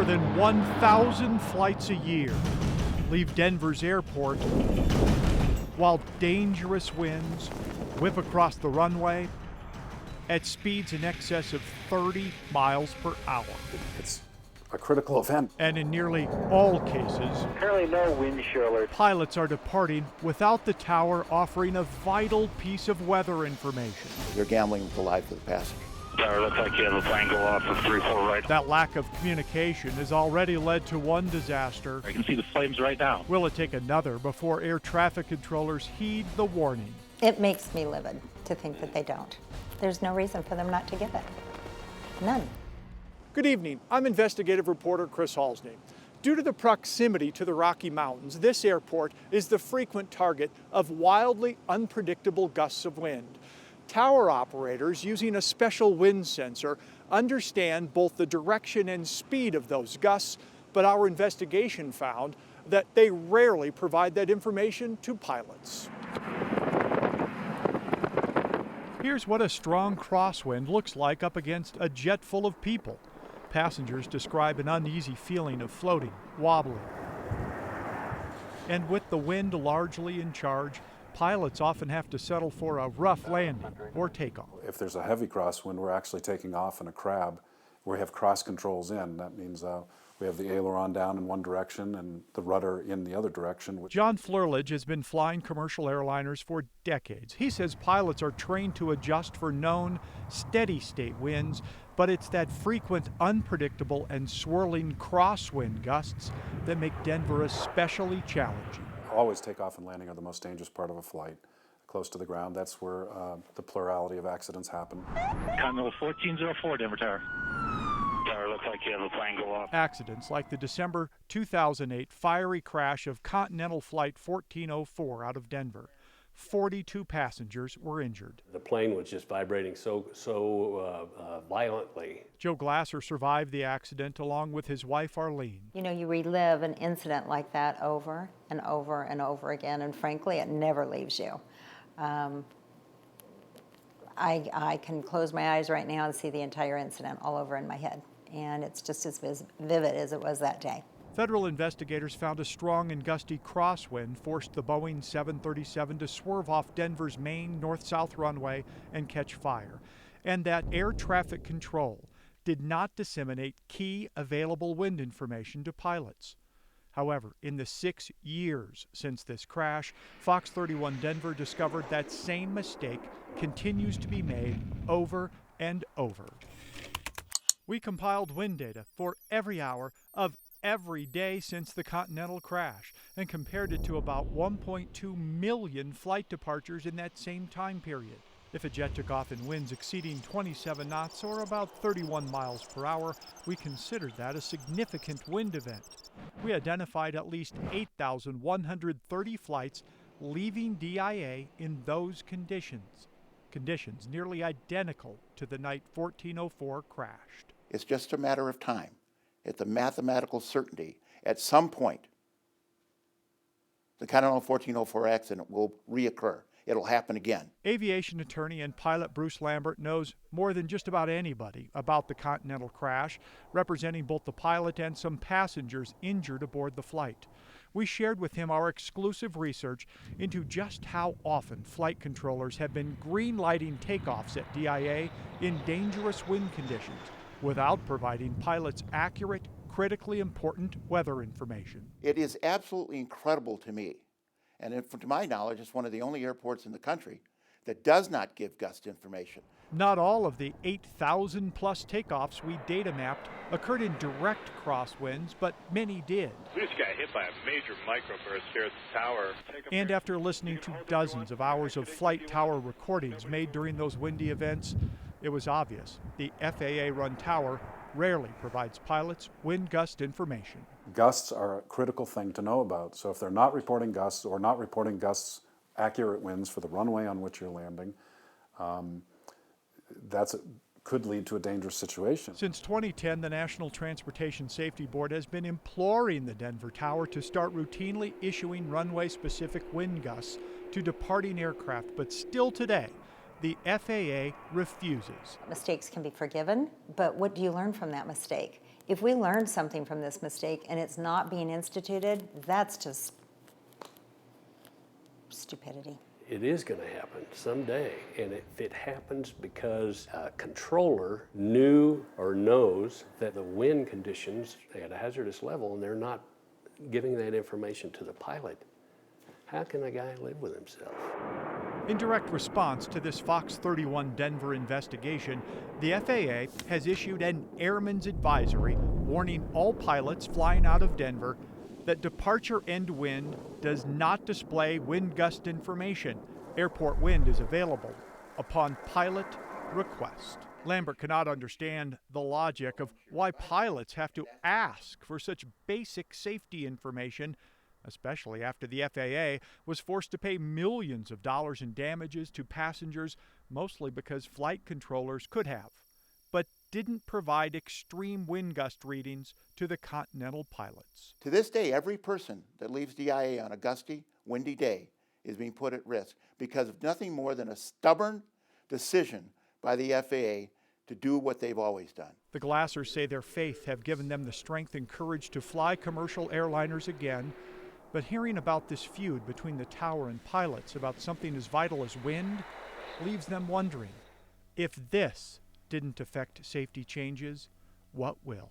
More than 1,000 flights a year leave Denver's airport while dangerous winds whip across the runway at speeds in excess of 30 miles per hour. It's a critical event. And in nearly all cases, currently no wind shear alert. Pilots are departing without the tower offering a vital piece of weather information. You're gambling with the life of the passenger. Tower, looks like you have a plane go off of 3-4 right. That lack of communication has already led to one disaster. I can see the flames right now. Will it take another before air traffic controllers heed the warning? It makes me livid to think that they don't. There's no reason for them not to give it. None. Good evening. I'm investigative reporter Chris Halsney. Due to the proximity to the Rocky Mountains, this airport is the frequent target of wildly unpredictable gusts of wind. Tower operators using a special wind sensor understand both the direction and speed of those gusts, but our investigation found that they rarely provide that information to pilots. Here's what a strong crosswind looks like up against a jet full of people. Passengers describe an uneasy feeling of floating, wobbling. And with the wind largely in charge, pilots often have to settle for a rough landing or takeoff. If there's a heavy crosswind, we're actually taking off in a crab. We have cross controls in. That means we have the aileron down in one direction and the rudder in the other direction. John Flurlage has been flying commercial airliners for decades. He says pilots are trained to adjust for known steady-state winds, but it's that frequent, unpredictable, and swirling crosswind gusts that make Denver especially challenging. Always takeoff and landing are the most dangerous part of a flight. Close to the ground, that's where the plurality of accidents happen. Continental 1404, Denver Tower. Tower, looks like you have a plane go off. Accidents like the December 2008 fiery crash of Continental Flight 1404 out of Denver. 42 passengers were injured. The plane was just vibrating so violently. Joe Glasser survived the accident along with his wife Arlene. You know, you relive an incident like that over and over and over again, and frankly, it never leaves you. I can close my eyes right now and see the entire incident all over in my head, and it's just as vivid as it was that day. Federal investigators found a strong and gusty crosswind forced the Boeing 737 to swerve off Denver's main north-south runway and catch fire, and that air traffic control did not disseminate key available wind information to pilots. However, in the 6 years since this crash, Fox 31 Denver discovered that same mistake continues to be made over and over. We compiled wind data for every hour of every day since the Continental crash and compared it to about 1.2 million flight departures in that same time period. If a jet took off in winds exceeding 27 knots or about 31 miles per hour, we considered that a significant wind event. We identified at least 8,130 flights leaving DIA in those conditions nearly identical to the night 1404 crashed. It's just a matter of time. It's a mathematical certainty. At some point, the Continental 1404 accident will reoccur. It'll happen again. Aviation attorney and pilot Bruce Lambert knows more than just about anybody about the Continental crash, representing both the pilot and some passengers injured aboard the flight. We shared with him our exclusive research into just how often flight controllers have been green-lighting takeoffs at DIA in dangerous wind conditions without providing pilots accurate, critically important weather information. It is absolutely incredible to me, and to my knowledge, it's one of the only airports in the country that does not give gust information. Not all of the 8,000 plus takeoffs we data mapped occurred in direct crosswinds, but many did. We just got hit by a major microburst here at the tower. And after listening to dozens of hours of flight tower recordings made during those windy events, it was obvious the FAA-run tower rarely provides pilots wind gust information. Gusts are a critical thing to know about. So if they're not reporting gusts or not reporting gusts, accurate winds for the runway on which you're landing, could lead to a dangerous situation. Since 2010, the National Transportation Safety Board has been imploring the Denver Tower to start routinely issuing runway-specific wind gusts to departing aircraft, but still today, the FAA refuses. Mistakes can be forgiven, but what do you learn from that mistake? If we learn something from this mistake and it's not being instituted, that's just stupidity. It is going to happen someday, and if it happens because a controller knew or knows that the wind conditions at a hazardous level and they're not giving that information to the pilot, how can a guy live with himself? In direct response to this Fox 31 Denver investigation, the FAA has issued an airman's advisory warning all pilots flying out of Denver that departure end wind does not display wind gust information. Airport wind is available upon pilot request. Lambert cannot understand the logic of why pilots have to ask for such basic safety information, especially after the FAA was forced to pay millions of dollars in damages to passengers, mostly because flight controllers could have, but didn't provide extreme wind gust readings to the Continental pilots. To this day, every person that leaves DIA on a gusty, windy day is being put at risk because of nothing more than a stubborn decision by the FAA to do what they've always done. The Glassers say their faith have given them the strength and courage to fly commercial airliners again, but hearing about this feud between the tower and pilots about something as vital as wind leaves them wondering, if this didn't affect safety changes, what will?